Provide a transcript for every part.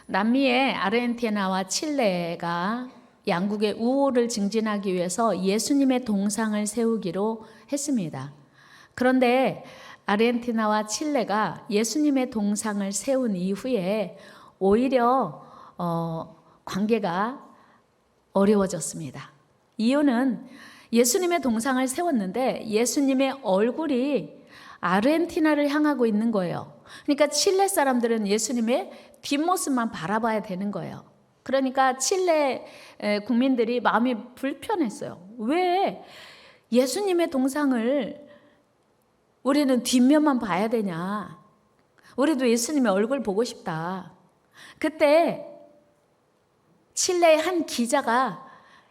남미의 아르헨티나와 칠레가 양국의 우호를 증진하기 위해서 예수님의 동상을 세우기로 했습니다. 그런데 아르헨티나와 칠레가 예수님의 동상을 세운 이후에 오히려 관계가 어려워졌습니다. 이유는 예수님의 동상을 세웠는데 예수님의 얼굴이 아르헨티나를 향하고 있는 거예요. 그러니까 칠레 사람들은 예수님의 뒷모습만 바라봐야 되는 거예요. 그러니까 칠레 국민들이 마음이 불편했어요. 왜 예수님의 동상을 우리는 뒷면만 봐야 되냐? 우리도 예수님의 얼굴 보고 싶다. 그때 칠레의 한 기자가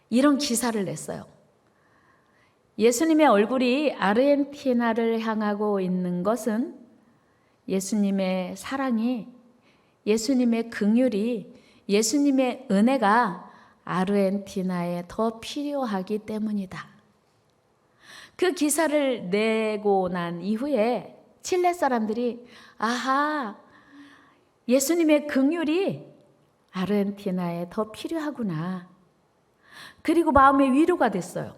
이런 기사를 냈어요. 예수님의 얼굴이 아르헨티나를 향하고 있는 것은 예수님의 사랑이, 예수님의 긍휼이, 예수님의 은혜가 아르헨티나에 더 필요하기 때문이다. 그 기사를 내고 난 이후에 칠레 사람들이 아하, 예수님의 긍휼이 아르헨티나에 더 필요하구나. 그리고 마음의 위로가 됐어요.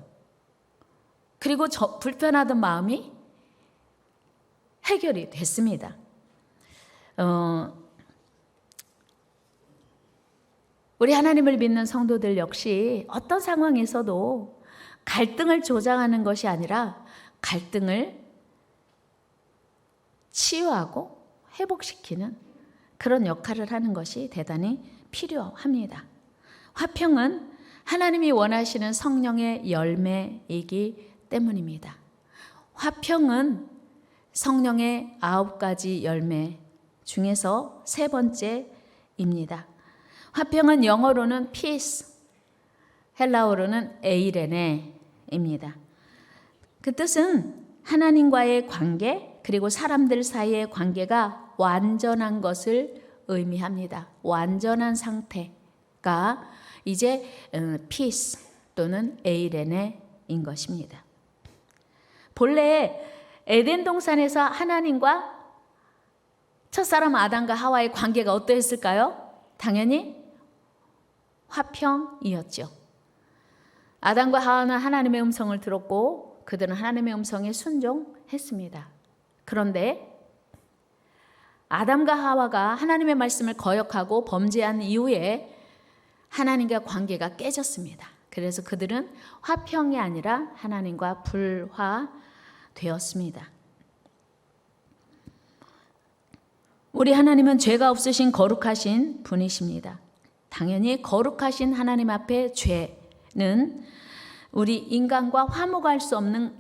그리고 불편하던 마음이 해결이 됐습니다. 우리 하나님을 믿는 성도들 역시 어떤 상황에서도 갈등을 조장하는 것이 아니라 갈등을 치유하고 회복시키는 그런 역할을 하는 것이 대단히 필요합니다. 화평은 하나님이 원하시는 성령의 열매이기 때문입니다. 화평은 성령의 9가지 열매 중에서 3번째입니다. 화평은 영어로는 peace, 헬라어로는 에이레네입니다. 그 뜻은 하나님과의 관계 그리고 사람들 사이의 관계가 완전한 것을 의미합니다. 완전한 상태가 이제 peace 또는 에이레네인 것입니다. 본래 에덴 동산에서 하나님과 첫사람 아담과 하와의 관계가 어떠했을까요? 당연히 화평이었죠. 아담과 하와는 하나님의 음성을 들었고 그들은 하나님의 음성에 순종했습니다. 그런데 아담과 하와가 하나님의 말씀을 거역하고 범죄한 이후에 하나님과 관계가 깨졌습니다. 그래서 그들은 화평이 아니라 하나님과 불화되었습니다. 우리 하나님은 죄가 없으신 거룩하신 분이십니다. 당연히 거룩하신 하나님 앞에 죄는 우리 인간과 화목할 수 없는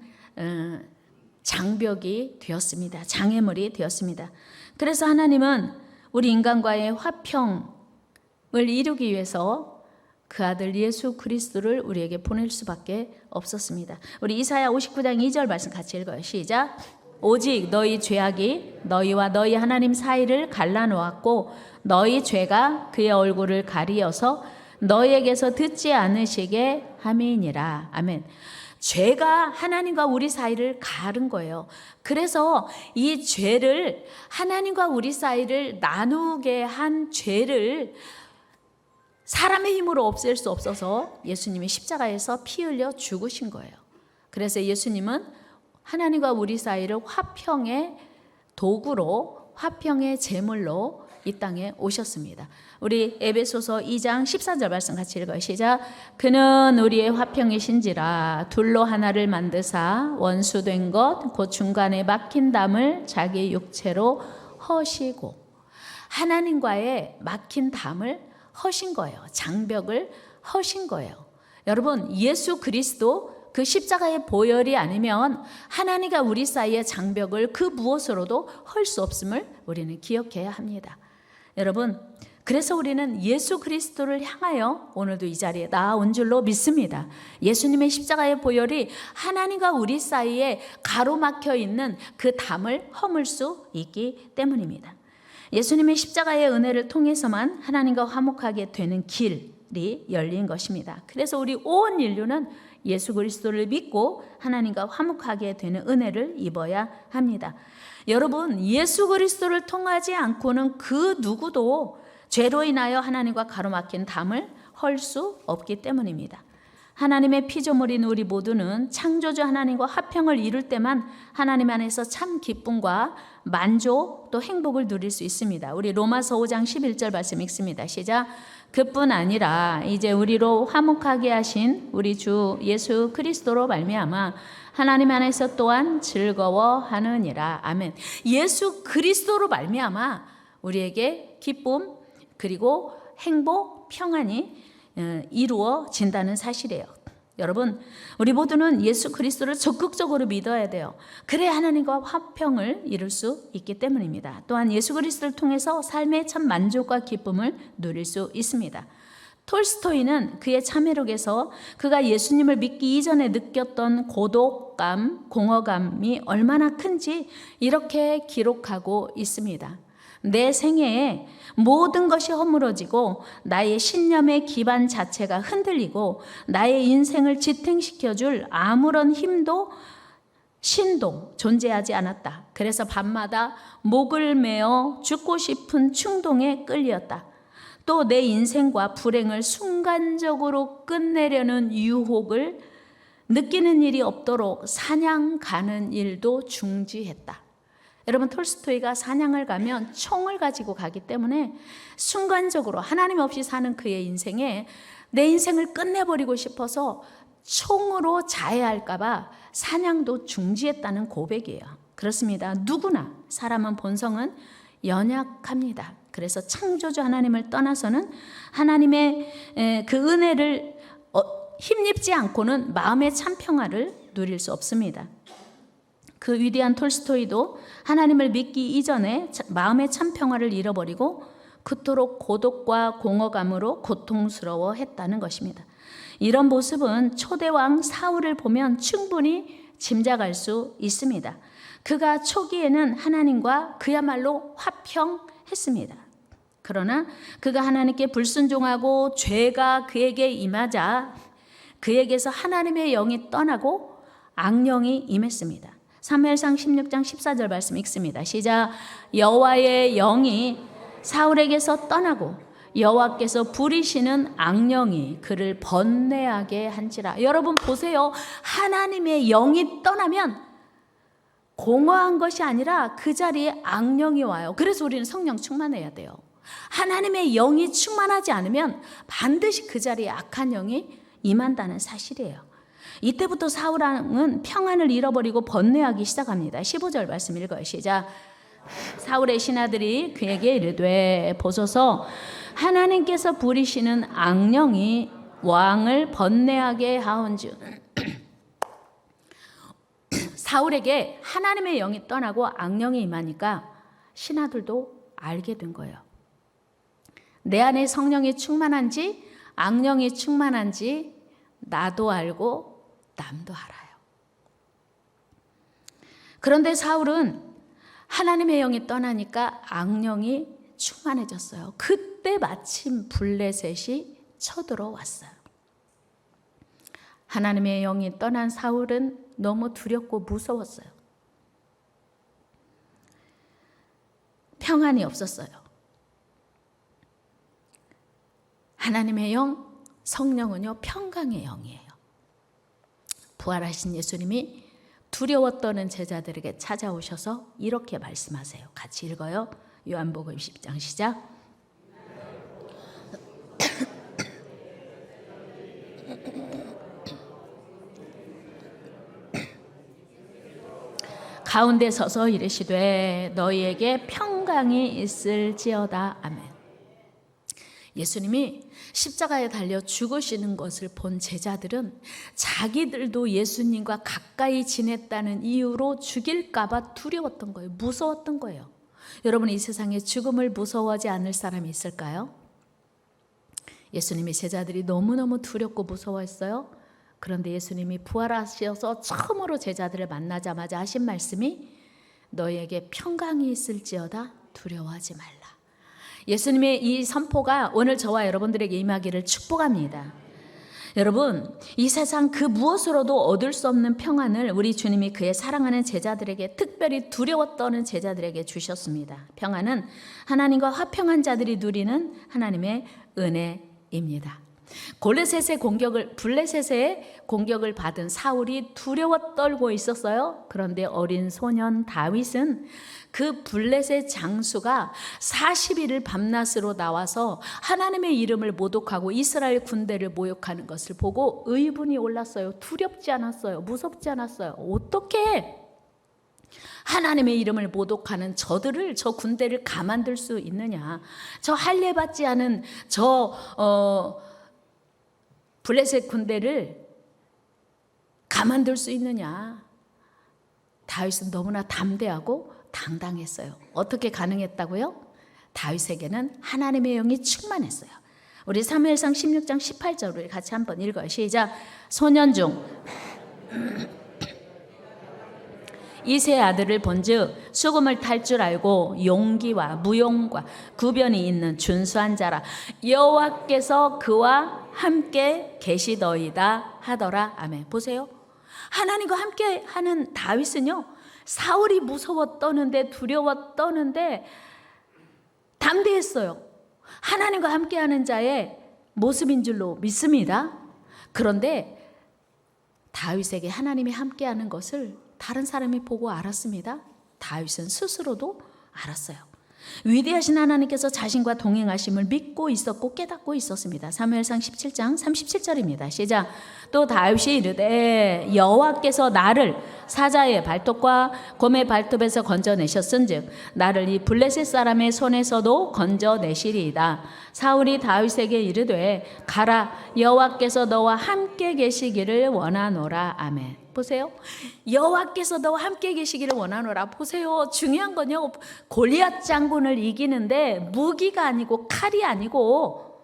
장벽이 되었습니다. 장애물이 되었습니다. 그래서 하나님은 우리 인간과의 화평을 이루기 위해서 그 아들 예수 그리스도를 우리에게 보낼 수밖에 없었습니다. 우리 이사야 59장 2절 말씀 같이 읽어요. 시작. 오직 너희 죄악이 너희와 너희 하나님 사이를 갈라놓았고 너희 죄가 그의 얼굴을 가리어서 너희에게서 듣지 않으시게 함이니라. 아멘. 죄가 하나님과 우리 사이를 가른 거예요. 그래서 이 죄를 하나님과 우리 사이를 나누게 한 죄를 사람의 힘으로 없앨 수 없어서 예수님이 십자가에서 피 흘려 죽으신 거예요. 그래서 예수님은 하나님과 우리 사이를 화평의 도구로, 화평의 제물로 이 땅에 오셨습니다. 우리 에베소서 2장 14절 말씀 같이 읽어요. 시작. 그는 우리의 화평이신지라 둘로 하나를 만드사 원수된 것 곧 중간에 막힌 담을 자기 육체로 허시고, 하나님과의 막힌 담을 허신 거예요. 장벽을 허신 거예요. 여러분, 예수 그리스도 그 십자가의 보혈이 아니면 하나님과 우리 사이의 장벽을 그 무엇으로도 헐 수 없음을 우리는 기억해야 합니다. 여러분, 그래서 우리는 예수 그리스도를 향하여 오늘도 이 자리에 나아온 줄로 믿습니다. 예수님의 십자가의 보혈이 하나님과 우리 사이에 가로막혀 있는 그 담을 허물 수 있기 때문입니다. 예수님의 십자가의 은혜를 통해서만 하나님과 화목하게 되는 길이 열린 것입니다. 그래서 우리 온 인류는 예수 그리스도를 믿고 하나님과 화목하게 되는 은혜를 입어야 합니다. 여러분, 예수 그리스도를 통하지 않고는 그 누구도 죄로 인하여 하나님과 가로막힌 담을 헐 수 없기 때문입니다. 하나님의 피조물인 우리 모두는 창조주 하나님과 화평을 이룰 때만 하나님 안에서 참 기쁨과 만족 또 행복을 누릴 수 있습니다. 우리 로마서 5장 11절 말씀 읽습니다. 시작. 그뿐 아니라 이제 우리로 화목하게 하신 우리 주 예수 그리스도로 말미암아 하나님 안에서 또한 즐거워하느니라. 아멘. 예수 그리스도로 말미암아 우리에게 기쁨 그리고 행복, 평안이 이루어진다는 사실이에요. 여러분, 우리 모두는 예수 그리스도를 적극적으로 믿어야 돼요. 그래야 하나님과 화평을 이룰 수 있기 때문입니다. 또한 예수 그리스도를 통해서 삶의 참 만족과 기쁨을 누릴 수 있습니다. 톨스토이는 그의 참회록에서 그가 예수님을 믿기 이전에 느꼈던 고독감, 공허감이 얼마나 큰지 이렇게 기록하고 있습니다. 내 생애에 모든 것이 허물어지고 나의 신념의 기반 자체가 흔들리고 나의 인생을 지탱시켜줄 아무런 힘도 신도 존재하지 않았다. 그래서 밤마다 목을 메어 죽고 싶은 충동에 끌렸다. 또 내 인생과 불행을 순간적으로 끝내려는 유혹을 느끼는 일이 없도록 사냥 가는 일도 중지했다. 여러분, 톨스토이가 사냥을 가면 총을 가지고 가기 때문에 순간적으로 하나님 없이 사는 그의 인생에 내 인생을 끝내버리고 싶어서 총으로 자해할까 봐 사냥도 중지했다는 고백이에요. 그렇습니다. 누구나 사람은 본성은 연약합니다. 그래서 창조주 하나님을 떠나서는 하나님의 그 은혜를 힘입지 않고는 마음의 참 평화를 누릴 수 없습니다. 그 위대한 톨스토이도 하나님을 믿기 이전에 마음의 참 평화를 잃어버리고 그토록 고독과 공허감으로 고통스러워했다는 것입니다. 이런 모습은 초대왕 사울을 보면 충분히 짐작할 수 있습니다. 그가 초기에는 하나님과 그야말로 화평했습니다. 그러나 그가 하나님께 불순종하고 죄가 그에게 임하자 그에게서 하나님의 영이 떠나고 악령이 임했습니다. 사무엘상 16장 14절 말씀 읽습니다. 시작. 여호와의 영이 사울에게서 떠나고 여호와께서 부리시는 악령이 그를 번뇌하게 한지라. 여러분 보세요. 하나님의 영이 떠나면 공허한 것이 아니라 그 자리에 악령이 와요. 그래서 우리는 성령 충만해야 돼요. 하나님의 영이 충만하지 않으면 반드시 그 자리에 악한 영이 임한다는 사실이에요. 이때부터 사울왕은 평안을 잃어버리고 번뇌하기 시작합니다. 15절 말씀 읽어요. 시작. 사울의 신하들이 그에게 이르되 보소서 하나님께서 부리시는 악령이 왕을 번뇌하게 하온즉. 사울에게 하나님의 영이 떠나고 악령이 임하니까 신하들도 알게 된 거예요. 내 안에 성령이 충만한지 악령이 충만한지 나도 알고 남도 알아요. 그런데 사울은 하나님의 영이 떠나니까 악령이 충만해졌어요. 그때 마침 블레셋이 쳐들어왔어요. 하나님의 영이 떠난 사울은 너무 두렵고 무서웠어요. 평안이 없었어요. 하나님의 영, 성령은요 평강의 영이에요. 부활하신 예수님이 두려워 떠는 제자들에게 찾아오셔서 이렇게 말씀하세요. 같이 읽어요. 요한복음 10장 시작. 가운데 서서 이르시되 너희에게 평강이 있을지어다. 아멘. 예수님이 십자가에 달려 죽으시는 것을 본 제자들은 자기들도 예수님과 가까이 지냈다는 이유로 죽일까 봐 두려웠던 거예요. 무서웠던 거예요. 여러분, 이 세상에 죽음을 무서워하지 않을 사람이 있을까요? 예수님이 제자들이 너무너무 두렵고 무서워했어요. 그런데 예수님이 부활하셔서 처음으로 제자들을 만나자마자 하신 말씀이 너희에게 평강이 있을지어다 두려워하지 말라. 예수님의 이 선포가 오늘 저와 여러분들에게 임하기를 축복합니다. 여러분, 이 세상 그 무엇으로도 얻을 수 없는 평안을 우리 주님이 그의 사랑하는 제자들에게, 특별히 두려워 떠는 제자들에게 주셨습니다. 평안은 하나님과 화평한 자들이 누리는 하나님의 은혜입니다. 블레셋의 공격을 받은 사울이 두려워 떨고 있었어요. 그런데 어린 소년 다윗은 그 블레셋 장수가 40일을 밤낮으로 나와서 하나님의 이름을 모독하고 이스라엘 군대를 모욕하는 것을 보고 의분이 올랐어요. 두렵지 않았어요. 무섭지 않았어요. 어떻게 하나님의 이름을 모독하는 저 군대를 가만둘 수 있느냐. 저 할례받지 않은 블레셋 군대를 가만둘 수 있느냐. 다윗은 너무나 담대하고 당당했어요. 어떻게 가능했다고요? 다윗에게는 하나님의 영이 충만했어요. 우리 사무엘상 16장 18절 우리 같이 한번 읽어요. 시작. 소년 중 이세 아들을 본즉 수금을 탈 줄 알고 용기와 무용과 구변이 있는 준수한 자라. 여호와께서 그와 함께 계시더이다 하더라. 아멘. 보세요. 하나님과 함께 하는 다윗은요, 사울이 무서워 떠는데, 두려워 떠는데 담대했어요. 하나님과 함께 하는 자의 모습인 줄로 믿습니다. 그런데 다윗에게 하나님이 함께 하는 것을 다른 사람이 보고 알았습니다. 다윗은 스스로도 알았어요. 위대하신 하나님께서 자신과 동행하심을 믿고 있었고 깨닫고 있었습니다. 사무엘상 17장 37절입니다. 시작. 또 다윗이 이르되 여호와께서 나를 사자의 발톱과 곰의 발톱에서 건져내셨은즉 나를 이 블레셋 사람의 손에서도 건져내시리이다. 사울이 다윗에게 이르되 가라, 여호와께서 너와 함께 계시기를 원하노라. 아멘. 보세요. 여호와께서 너와 함께 계시기를 원하노라. 보세요. 중요한 건요, 골리앗 장군을 이기는데 무기가 아니고 칼이 아니고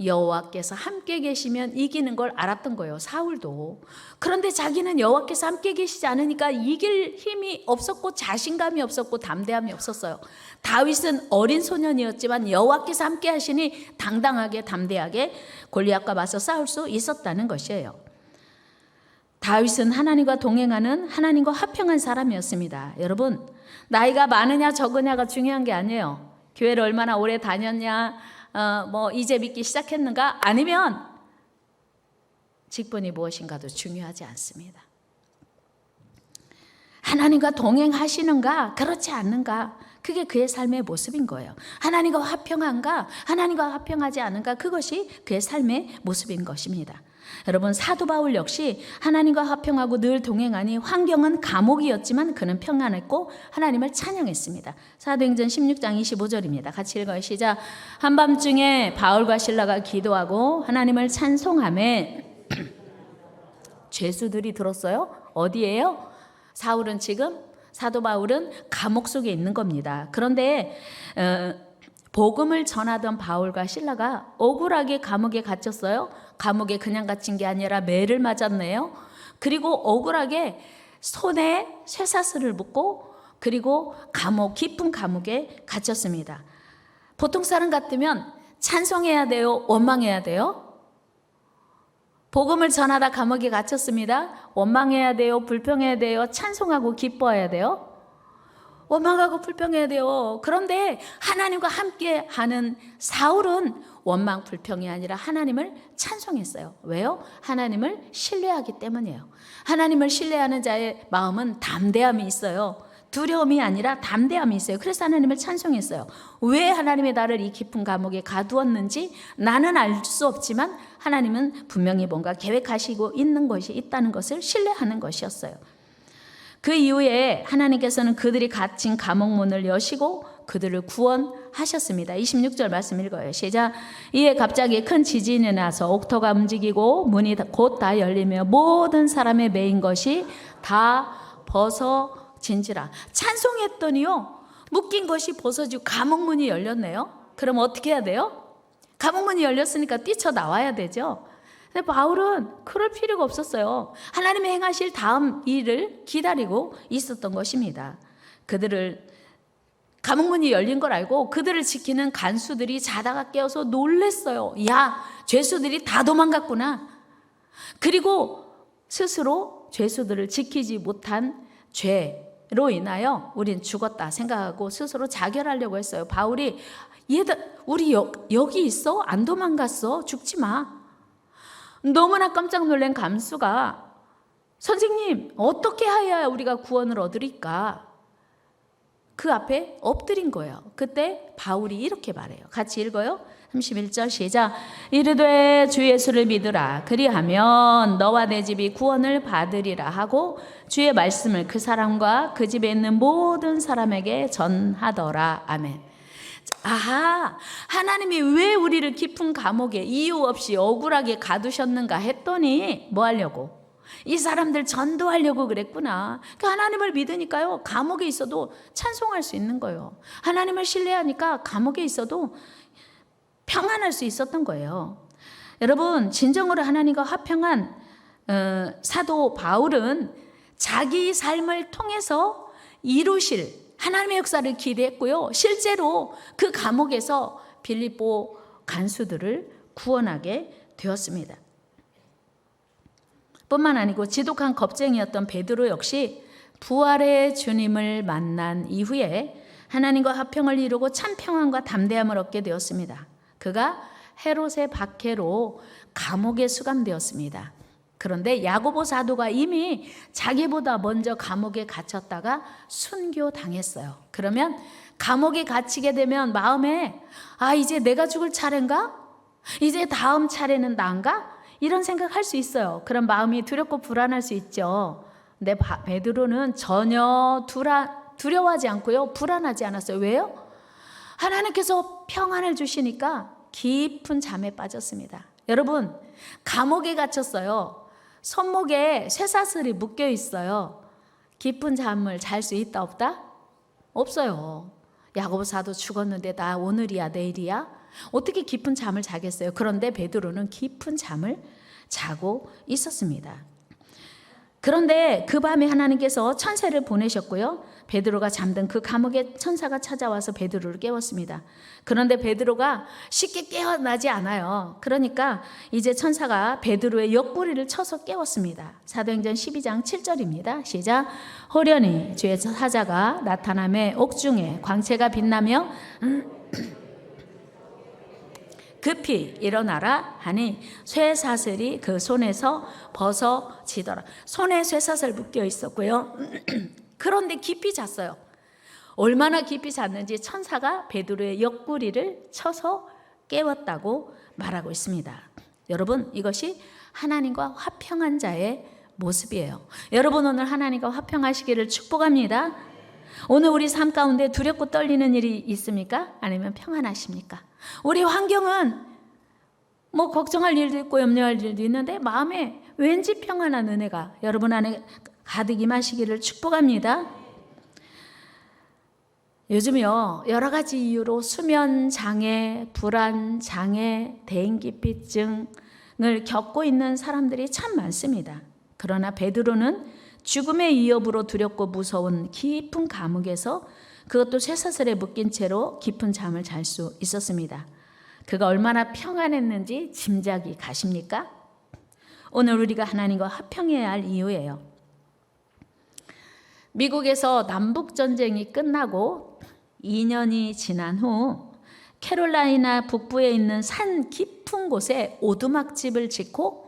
여호와께서 함께 계시면 이기는 걸 알았던 거예요. 사울도. 그런데 자기는 여호와께서 함께 계시지 않으니까 이길 힘이 없었고 자신감이 없었고 담대함이 없었어요. 다윗은 어린 소년이었지만 여호와께서 함께 하시니 당당하게 담대하게 골리앗과 맞서 싸울 수 있었다는 것이에요. 다윗은 하나님과 동행하는, 하나님과 화평한 사람이었습니다. 여러분, 나이가 많으냐 적으냐가 중요한 게 아니에요. 교회를 얼마나 오래 다녔냐, 이제 믿기 시작했는가, 아니면 직분이 무엇인가도 중요하지 않습니다. 하나님과 동행하시는가, 그렇지 않는가, 그게 그의 삶의 모습인 거예요. 하나님과 화평한가, 하나님과 화평하지 않은가, 그것이 그의 삶의 모습인 것입니다. 여러분, 사도 바울 역시 하나님과 화평하고 늘 동행하니 환경은 감옥이었지만 그는 평안했고 하나님을 찬양했습니다. 사도행전 16장 25절입니다. 같이 읽어요. 시작. 한밤중에 바울과 실라가 기도하고 하나님을 찬송하매 죄수들이 들었어요. 어디예요? 사도 바울은 감옥 속에 있는 겁니다. 그런데 복음을 전하던 바울과 실라가 억울하게 감옥에 갇혔어요. 감옥에 그냥 갇힌 게 아니라 매를 맞았네요. 그리고 억울하게 손에 쇠사슬을 묶고 그리고 깊은 감옥에 갇혔습니다. 보통 사람 같으면 찬송해야 돼요? 원망해야 돼요? 복음을 전하다 감옥에 갇혔습니다. 원망해야 돼요? 불평해야 돼요? 찬송하고 기뻐해야 돼요? 원망하고 불평해야 돼요. 그런데 하나님과 함께 하는 사울은 원망 불평이 아니라 하나님을 찬송했어요. 왜요? 하나님을 신뢰하기 때문이에요. 하나님을 신뢰하는 자의 마음은 담대함이 있어요. 두려움이 아니라 담대함이 있어요. 그래서 하나님을 찬송했어요. 왜 하나님이 나를 이 깊은 감옥에 가두었는지 나는 알 수 없지만 하나님은 분명히 뭔가 계획하시고 있는 것이 있다는 것을 신뢰하는 것이었어요. 그 이후에 하나님께서는 그들이 갇힌 감옥 문을 여시고 그들을 구원하셨습니다. 26절 말씀 읽어요. 시작. 이에 갑자기 큰 지진이 나서 옥토가 움직이고 문이 곧 다 열리며 모든 사람의 매인 것이 다 벗어진지라. 찬송했더니요, 묶인 것이 벗어지고 감옥 문이 열렸네요. 그럼 어떻게 해야 돼요? 감옥 문이 열렸으니까 뛰쳐나와야 되죠. 근데 바울은 그럴 필요가 없었어요. 하나님이 행하실 다음 일을 기다리고 있었던 것입니다. 감옥문이 열린 걸 알고 그들을 지키는 간수들이 자다가 깨어서 놀랬어요. 야, 죄수들이 다 도망갔구나. 그리고 스스로 죄수들을 지키지 못한 죄로 인하여 우린 죽었다 생각하고 스스로 자결하려고 했어요. 바울이 얘들 우리 여기 있어? 안 도망갔어? 죽지 마. 너무나 깜짝 놀란 간수가 선생님, 어떻게 하여야 우리가 구원을 얻으리까? 그 앞에 엎드린 거예요. 그때 바울이 이렇게 말해요. 같이 읽어요. 31절 시작. 이르되 주 예수를 믿으라. 그리하면 너와 내 집이 구원을 받으리라 하고 주의 말씀을 그 사람과 그 집에 있는 모든 사람에게 전하더라. 아멘. 아하, 하나님이 왜 우리를 깊은 감옥에 이유 없이 억울하게 가두셨는가 했더니 뭐 하려고? 이 사람들 전도하려고 그랬구나. 하나님을 믿으니까요, 감옥에 있어도 찬송할 수 있는 거예요. 하나님을 신뢰하니까 감옥에 있어도 평안할 수 있었던 거예요. 여러분, 진정으로 하나님과 화평한 사도 바울은 자기 삶을 통해서 이루실 하나님의 역사를 기대했고요. 실제로 그 감옥에서 빌립보 간수들을 구원하게 되었습니다. 뿐만 아니고 지독한 겁쟁이였던 베드로 역시 부활의 주님을 만난 이후에 하나님과 화평을 이루고 참 평안과 담대함을 얻게 되었습니다. 그가 헤롯의 박해로 감옥에 수감되었습니다. 그런데 야고보 사도가 이미 자기보다 먼저 감옥에 갇혔다가 순교당했어요. 그러면 감옥에 갇히게 되면 마음에 이제 내가 죽을 차례인가? 이제 다음 차례는 나인가? 이런 생각할 수 있어요. 그런 마음이 두렵고 불안할 수 있죠. 근데 베드로는 전혀 두려워하지 않고요, 불안하지 않았어요. 왜요? 하나님께서 평안을 주시니까 깊은 잠에 빠졌습니다. 여러분, 감옥에 갇혔어요. 손목에 쇠사슬이 묶여 있어요. 깊은 잠을 잘 수 있다 없다? 없어요. 야고보 사도 죽었는데 나 오늘이야 내일이야? 어떻게 깊은 잠을 자겠어요? 그런데 베드로는 깊은 잠을 자고 있었습니다. 그런데 그 밤에 하나님께서 천사를 보내셨고요. 베드로가 잠든 그 감옥에 천사가 찾아와서 베드로를 깨웠습니다. 그런데 베드로가 쉽게 깨어나지 않아요. 그러니까 이제 천사가 베드로의 옆구리를 쳐서 깨웠습니다. 사도행전 12장 7절입니다. 시작. 호련히 주의 사자가 나타나매 옥중에 광채가 빛나며 급히 일어나라 하니 쇠사슬이 그 손에서 벗어지더라. 손에 쇠사슬 묶여 있었고요. 그런데 깊이 잤어요. 얼마나 깊이 잤는지 천사가 베드로의 옆구리를 쳐서 깨웠다고 말하고 있습니다. 여러분, 이것이 하나님과 화평한 자의 모습이에요. 여러분, 오늘 하나님과 화평하시기를 축복합니다. 오늘 우리 삶 가운데 두렵고 떨리는 일이 있습니까? 아니면 평안하십니까? 우리 환경은 뭐 걱정할 일도 있고 염려할 일도 있는데 마음에 왠지 평안한 은혜가 여러분 안에 가득 임하시기를 축복합니다. 요즘요, 여러 가지 이유로 수면 장애, 불안 장애, 대인기피증을 겪고 있는 사람들이 참 많습니다. 그러나 베드로는 죽음의 위협으로 두렵고 무서운 깊은 감옥에서 그것도 쇠사슬에 묶인 채로 깊은 잠을 잘 수 있었습니다. 그가 얼마나 평안했는지 짐작이 가십니까? 오늘 우리가 하나님과 화평해야 할 이유예요. 미국에서 남북전쟁이 끝나고 2년이 지난 후 캐롤라이나 북부에 있는 산 깊은 곳에 오두막집을 짓고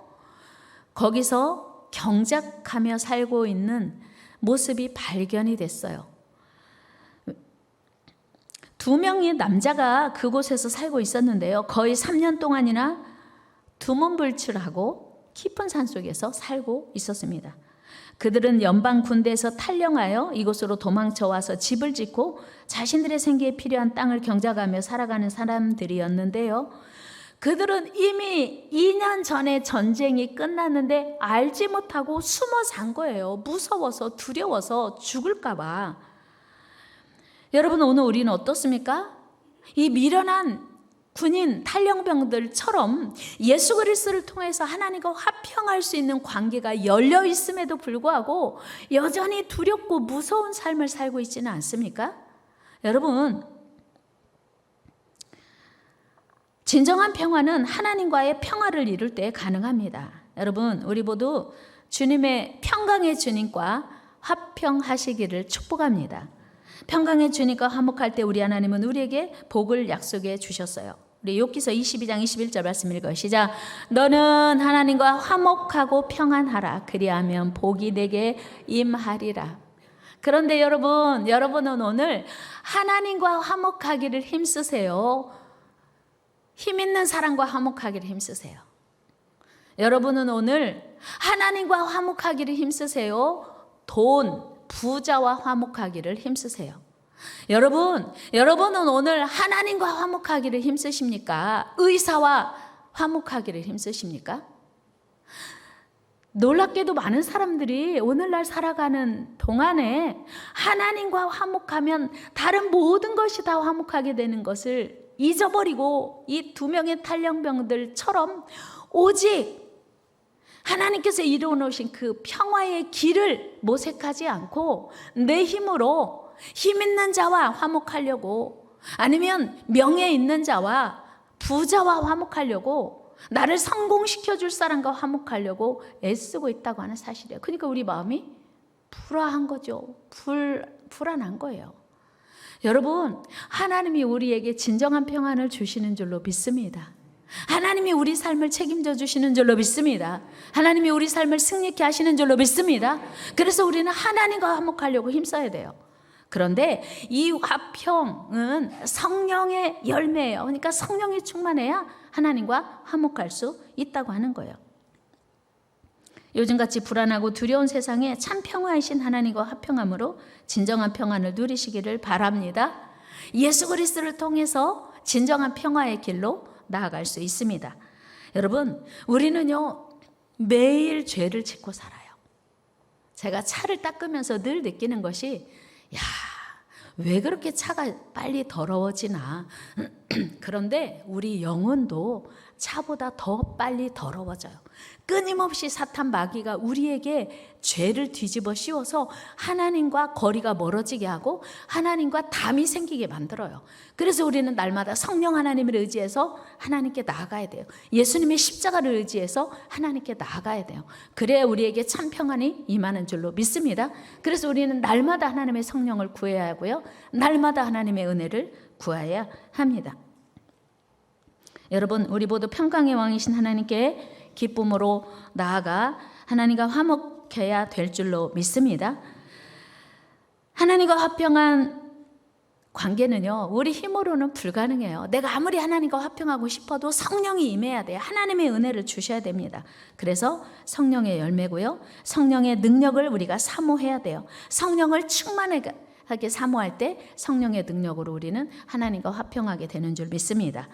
거기서 경작하며 살고 있는 모습이 발견이 됐어요. 2명의 남자가 그곳에서 살고 있었는데요. 거의 3년 동안이나 두문불출하고 깊은 산속에서 살고 있었습니다. 그들은 연방 군대에서 탈영하여 이곳으로 도망쳐 와서 집을 짓고 자신들의 생계에 필요한 땅을 경작하며 살아가는 사람들이었는데요. 그들은 이미 2년 전에 전쟁이 끝났는데 알지 못하고 숨어 산 거예요. 무서워서 두려워서 죽을까 봐. 여러분, 오늘 우리는 어떻습니까? 이 미련한 군인 탈영병들처럼 예수 그리스도를 통해서 하나님과 화평할 수 있는 관계가 열려 있음에도 불구하고 여전히 두렵고 무서운 삶을 살고 있지는 않습니까? 여러분, 진정한 평화는 하나님과의 평화를 이룰 때 가능합니다. 여러분, 우리 모두 주님의 평강의 주님과 화평하시기를 축복합니다. 평강의 주님과 화목할 때 우리 하나님은 우리에게 복을 약속해 주셨어요. 우리 욥기서 22장 21절 말씀 읽어요. 시작. 너는 하나님과 화목하고 평안하라. 그리하면 복이 내게 임하리라. 그런데 여러분은 오늘 하나님과 화목하기를 힘쓰세요? 힘 있는 사람과 화목하기를 힘쓰세요? 여러분은 오늘 하나님과 화목하기를 힘쓰세요? 돈, 부자와 화목하기를 힘쓰세요? 여러분은 오늘 하나님과 화목하기를 힘쓰십니까? 의사와 화목하기를 힘쓰십니까? 놀랍게도 많은 사람들이 오늘날 살아가는 동안에 하나님과 화목하면 다른 모든 것이 다 화목하게 되는 것을 잊어버리고 이 두 명의 탈영병들처럼 오직 하나님께서 이루어 놓으신 그 평화의 길을 모색하지 않고 내 힘으로 힘 있는 자와 화목하려고, 아니면 명예 있는 자와 부자와 화목하려고, 나를 성공시켜 줄 사람과 화목하려고 애쓰고 있다고 하는 사실이에요. 그러니까 우리 마음이 불안한 거죠. 불안한 거예요. 여러분, 하나님이 우리에게 진정한 평안을 주시는 줄로 믿습니다. 하나님이 우리 삶을 책임져 주시는 줄로 믿습니다. 하나님이 우리 삶을 승리케 하시는 줄로 믿습니다. 그래서 우리는 하나님과 화목하려고 힘써야 돼요. 그런데 이 화평은 성령의 열매예요. 그러니까 성령이 충만해야 하나님과 화목할 수 있다고 하는 거예요. 요즘같이 불안하고 두려운 세상에 참 평화이신 하나님과 화평함으로 진정한 평안을 누리시기를 바랍니다. 예수 그리스도를 통해서 진정한 평화의 길로 나아갈 수 있습니다. 여러분, 우리는요 매일 죄를 짓고 살아요. 제가 차를 닦으면서 늘 느끼는 것이, 왜 그렇게 차가 빨리 더러워지나. 그런데 우리 영혼도 차보다 더 빨리 더러워져요. 끊임없이 사탄 마귀가 우리에게 죄를 뒤집어 씌워서 하나님과 거리가 멀어지게 하고 하나님과 담이 생기게 만들어요. 그래서 우리는 날마다 성령 하나님을 의지해서 하나님께 나아가야 돼요. 예수님의 십자가를 의지해서 하나님께 나아가야 돼요. 그래야 우리에게 참 평안이 임하는 줄로 믿습니다. 그래서 우리는 날마다 하나님의 성령을 구해야 하고요, 날마다 하나님의 은혜를 구해야 합니다. 여러분, 우리 모두 평강의 왕이신 하나님께 기쁨으로 나아가 하나님과 화목해야 될 줄로 믿습니다. 하나님과 화평한 관계는요, 우리 힘으로는 불가능해요. 내가 아무리 하나님과 화평하고 싶어도 성령이 임해야 돼요. 하나님의 은혜를 주셔야 됩니다. 그래서 성령의 열매고요, 성령의 능력을 우리가 사모해야 돼요. 성령을 충만하게 사모할 때 성령의 능력으로 우리는 하나님과 화평하게 되는 줄 믿습니다.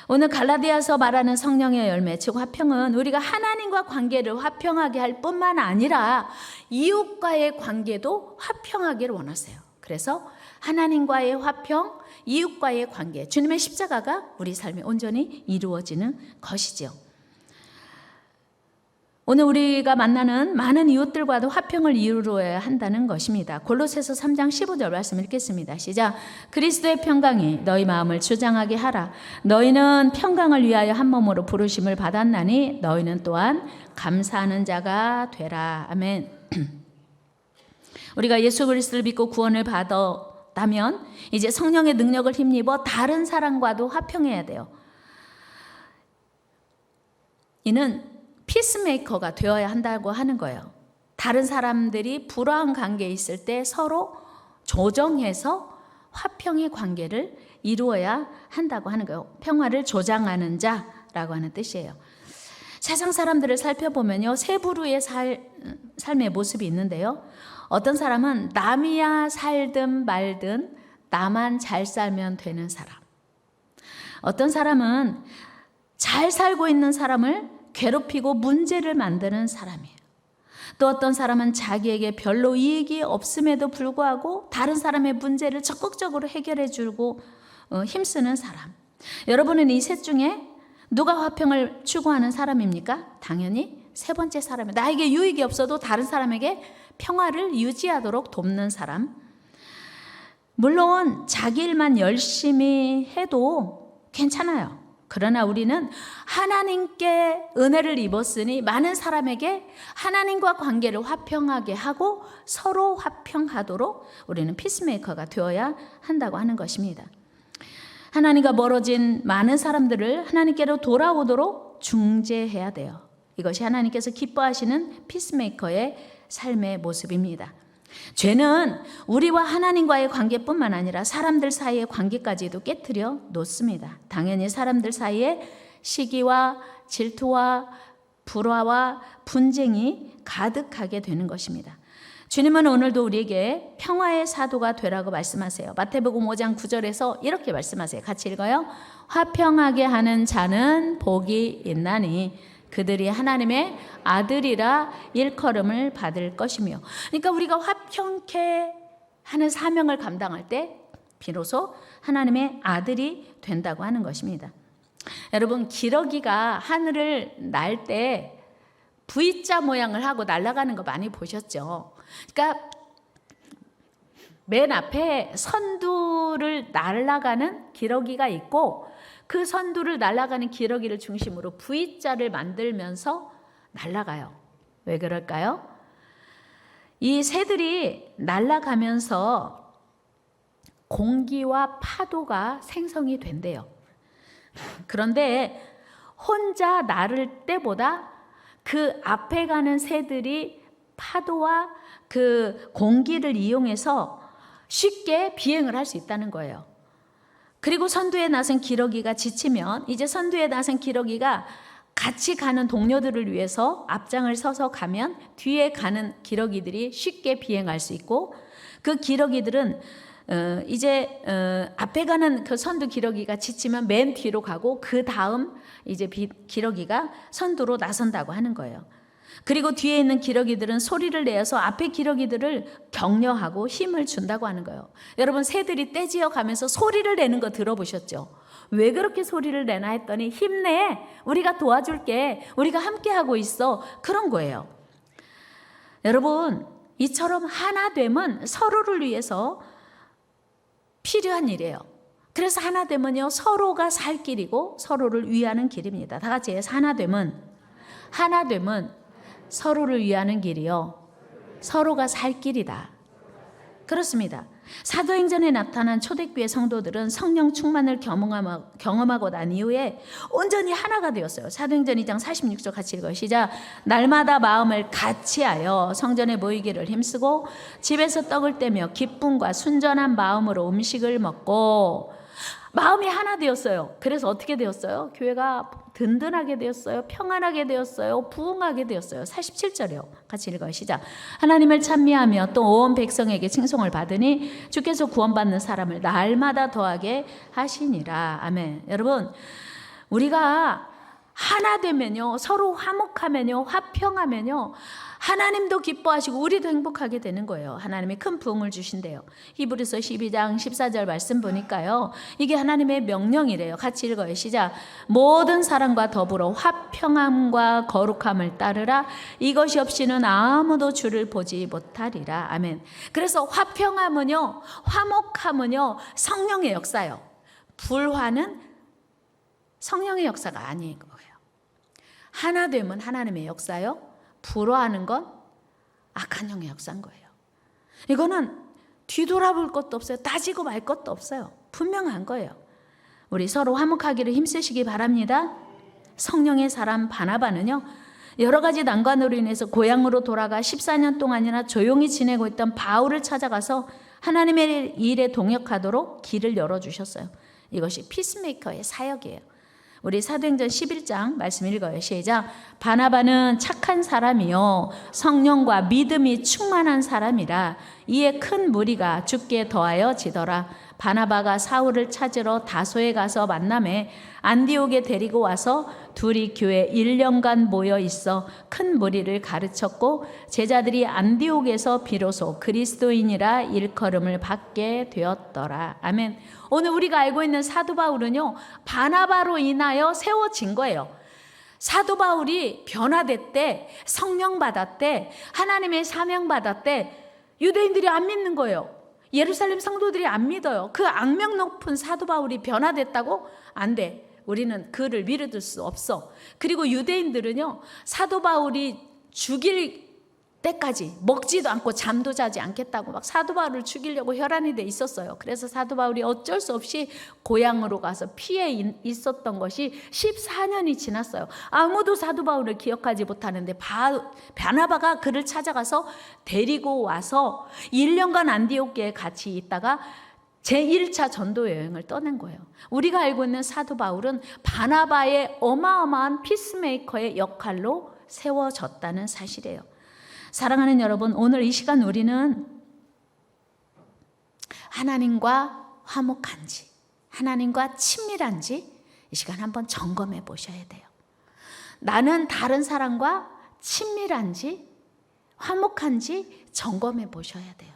오늘 갈라디아서 말하는 성령의 열매, 즉 화평은 우리가 하나님과 관계를 화평하게 할 뿐만 아니라 이웃과의 관계도 화평하기를 원하세요. 그래서 하나님과의 화평, 이웃과의 관계, 주님의 십자가가 우리 삶에 온전히 이루어지는 것이죠. 오늘 우리가 만나는 많은 이웃들과도 화평을 이루어야 한다는 것입니다. 골로새서 3장 15절 말씀 읽겠습니다. 시작. 그리스도의 평강이 너희 마음을 주장하게 하라. 너희는 평강을 위하여 한 몸으로 부르심을 받았나니 너희는 또한 감사하는 자가 되라. 아멘. 우리가 예수 그리스도를 믿고 구원을 받았다면 이제 성령의 능력을 힘입어 다른 사람과도 화평해야 돼요. 이는 피스메이커가 되어야 한다고 하는 거예요. 다른 사람들이 불화한 관계에 있을 때 서로 조정해서 화평의 관계를 이루어야 한다고 하는 거예요. 평화를 조장하는 자라고 하는 뜻이에요. 세상 사람들을 살펴보면요, 세 부류의 삶의 모습이 있는데요. 어떤 사람은 남이야 살든 말든 나만 잘 살면 되는 사람. 어떤 사람은 잘 살고 있는 사람을 괴롭히고 문제를 만드는 사람이에요. 또 어떤 사람은 자기에게 별로 이익이 없음에도 불구하고 다른 사람의 문제를 적극적으로 해결해 주고 힘쓰는 사람. 여러분은 이 셋 중에 누가 화평을 추구하는 사람입니까? 당연히 세 번째 사람이에요. 나에게 유익이 없어도 다른 사람에게 평화를 유지하도록 돕는 사람. 물론 자기 일만 열심히 해도 괜찮아요. 그러나 우리는 하나님께 은혜를 입었으니 많은 사람에게 하나님과 관계를 화평하게 하고 서로 화평하도록 우리는 피스메이커가 되어야 한다고 하는 것입니다. 하나님과 멀어진 많은 사람들을 하나님께로 돌아오도록 중재해야 돼요. 이것이 하나님께서 기뻐하시는 피스메이커의 삶의 모습입니다. 죄는 우리와 하나님과의 관계뿐만 아니라 사람들 사이의 관계까지도 깨트려 놓습니다. 당연히 사람들 사이에 시기와 질투와 불화와 분쟁이 가득하게 되는 것입니다. 주님은 오늘도 우리에게 평화의 사도가 되라고 말씀하세요. 마태복음 5장 9절에서 이렇게 말씀하세요. 같이 읽어요. 화평하게 하는 자는 복이 있나니 그들이 하나님의 아들이라 일컬음을 받을 것이며. 그러니까 우리가 화평케 하는 사명을 감당할 때 비로소 하나님의 아들이 된다고 하는 것입니다. 여러분, 기러기가 하늘을 날 때 V자 모양을 하고 날아가는 거 많이 보셨죠? 그러니까 맨 앞에 선두를 날아가는 기러기가 있고 그 선두를 날아가는 기러기를 중심으로 V자를 만들면서 날아가요. 왜 그럴까요? 이 새들이 날아가면서 공기와 파도가 생성이 된대요. 그런데 혼자 나를 때보다 그 앞에 가는 새들이 파도와 그 공기를 이용해서 쉽게 비행을 할 수 있다는 거예요. 그리고 선두에 나선 기러기가 지치면 이제 선두에 나선 기러기가 같이 가는 동료들을 위해서 앞장을 서서 가면 뒤에 가는 기러기들이 쉽게 비행할 수 있고, 그 기러기들은 이제 앞에 가는 그 선두 기러기가 지치면 맨 뒤로 가고 그 다음 이제 기러기가 선두로 나선다고 하는 거예요. 그리고 뒤에 있는 기러기들은 소리를 내어서 앞에 기러기들을 격려하고 힘을 준다고 하는 거예요. 여러분, 새들이 떼지어 가면서 소리를 내는 거 들어보셨죠? 왜 그렇게 소리를 내나 했더니 힘내, 우리가 도와줄게, 우리가 함께하고 있어, 그런 거예요. 여러분, 이처럼 하나됨은 서로를 위해서 필요한 일이에요. 그래서 하나됨은요, 서로가 살 길이고 서로를 위하는 길입니다. 다 같이 해서 하나됨은 서로를 위하는 길이요, 서로가 살 길이다. 그렇습니다. 사도행전에 나타난 초대교회 성도들은 성령 충만을 경험하고 난 이후에 온전히 하나가 되었어요. 사도행전 2장 46절 같이 읽어요. 시작. 날마다 마음을 같이하여 성전에 모이기를 힘쓰고 집에서 떡을 떼며 기쁨과 순전한 마음으로 음식을 먹고. 마음이 하나 되었어요. 그래서 어떻게 되었어요? 교회가 든든하게 되었어요. 평안하게 되었어요. 부흥하게 되었어요. 47절이요. 같이 읽어요. 시작. 하나님을 찬미하며 또 온 백성에게 칭송을 받으니 주께서 구원받는 사람을 날마다 더하게 하시니라. 아멘. 여러분, 우리가 하나 되면요, 서로 화목하면요, 화평하면요, 하나님도 기뻐하시고 우리도 행복하게 되는 거예요. 하나님이 큰 부흥을 주신대요. 히브리서 12장 14절 말씀 보니까요, 이게 하나님의 명령이래요. 같이 읽어요. 시작. 모든 사람과 더불어 화평함과 거룩함을 따르라. 이것이 없이는 아무도 주를 보지 못하리라. 아멘. 그래서 화평함은요, 화목함은요, 성령의 역사요. 불화는 성령의 역사가 아닌 거예요. 하나됨은 하나님의 역사요, 불화하는 건 악한 영의 역사인 거예요. 이거는 뒤돌아볼 것도 없어요. 따지고 말 것도 없어요. 분명한 거예요. 우리 서로 화목하기를 힘쓰시기 바랍니다. 성령의 사람 바나바는요, 여러 가지 난관으로 인해서 고향으로 돌아가 14년 동안이나 조용히 지내고 있던 바울을 찾아가서 하나님의 일에 동역하도록 길을 열어주셨어요. 이것이 피스메이커의 사역이에요. 우리 사도행전 11장 말씀 읽어요. 시작. 바나바는 착한 사람이요 성령과 믿음이 충만한 사람이라 이에 큰 무리가 주께 더하여 지더라. 바나바가 사울을 찾으러 다소에 가서 만나매 안디옥에 데리고 와서 둘이 교회 1년간 모여 있어 큰 무리를 가르쳤고 제자들이 안디옥에서 비로소 그리스도인이라 일컬음을 받게 되었더라. 아멘. 오늘 우리가 알고 있는 사도 바울은요, 바나바로 인하여 세워진 거예요. 사도 바울이 변화됐대, 성령 받았대, 하나님의 사명 받았대, 유대인들이 안 믿는 거예요. 예루살렘 성도들이 안 믿어요. 그 악명 높은 사도 바울이 변화됐다고? 안 돼. 우리는 그를 믿을 수 없어. 그리고 유대인들은요, 사도 바울이 죽일 때까지 먹지도 않고 잠도 자지 않겠다고 막 사도 바울을 죽이려고 혈안이 돼 있었어요. 그래서 사도 바울이 어쩔 수 없이 고향으로 가서 피해 있었던 것이 14년이 지났어요. 아무도 사도 바울을 기억하지 못하는데 바나바가 그를 찾아가서 데리고 와서 1년간 안디옥에 같이 있다가 제1차 전도 여행을 떠난 거예요. 우리가 알고 있는 사도 바울은 바나바의 어마어마한 피스메이커의 역할로 세워졌다는 사실이에요. 사랑하는 여러분, 오늘 이 시간 우리는 하나님과 화목한지, 하나님과 친밀한지 이 시간 한번 점검해 보셔야 돼요. 나는 다른 사람과 친밀한지, 화목한지 점검해 보셔야 돼요.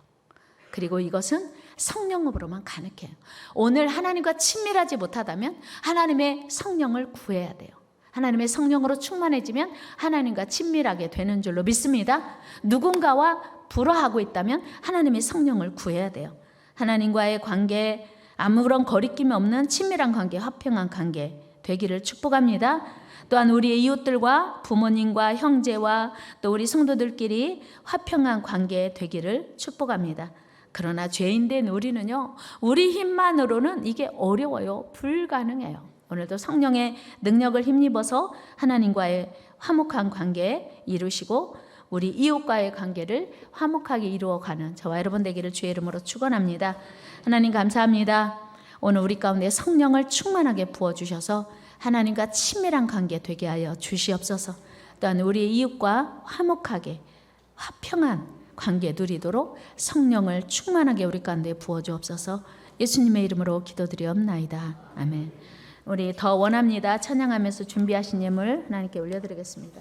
그리고 이것은 성령으로만 가능해요. 오늘 하나님과 친밀하지 못하다면 하나님의 성령을 구해야 돼요. 하나님의 성령으로 충만해지면 하나님과 친밀하게 되는 줄로 믿습니다. 누군가와 불화하고 있다면 하나님의 성령을 구해야 돼요. 하나님과의 관계, 아무런 거리낌이 없는 친밀한 관계, 화평한 관계 되기를 축복합니다. 또한 우리의 이웃들과 부모님과 형제와 또 우리 성도들끼리 화평한 관계 되기를 축복합니다. 그러나 죄인된 우리는요, 우리 힘만으로는 이게 어려워요. 불가능해요. 오늘도 성령의 능력을 힘입어서 하나님과의 화목한 관계 이루시고 우리 이웃과의 관계를 화목하게 이루어가는 저와 여러분 되기를 주의 이름으로 축원합니다. 하나님 감사합니다. 오늘 우리 가운데 성령을 충만하게 부어주셔서 하나님과 친밀한 관계 되게 하여 주시옵소서. 또한 우리 이웃과 화목하게 화평한 관계 누리도록 성령을 충만하게 우리 가운데 부어주옵소서. 예수님의 이름으로 기도드리옵나이다. 아멘. 우리 더 원합니다 찬양하면서 준비하신 예물 하나님께 올려드리겠습니다.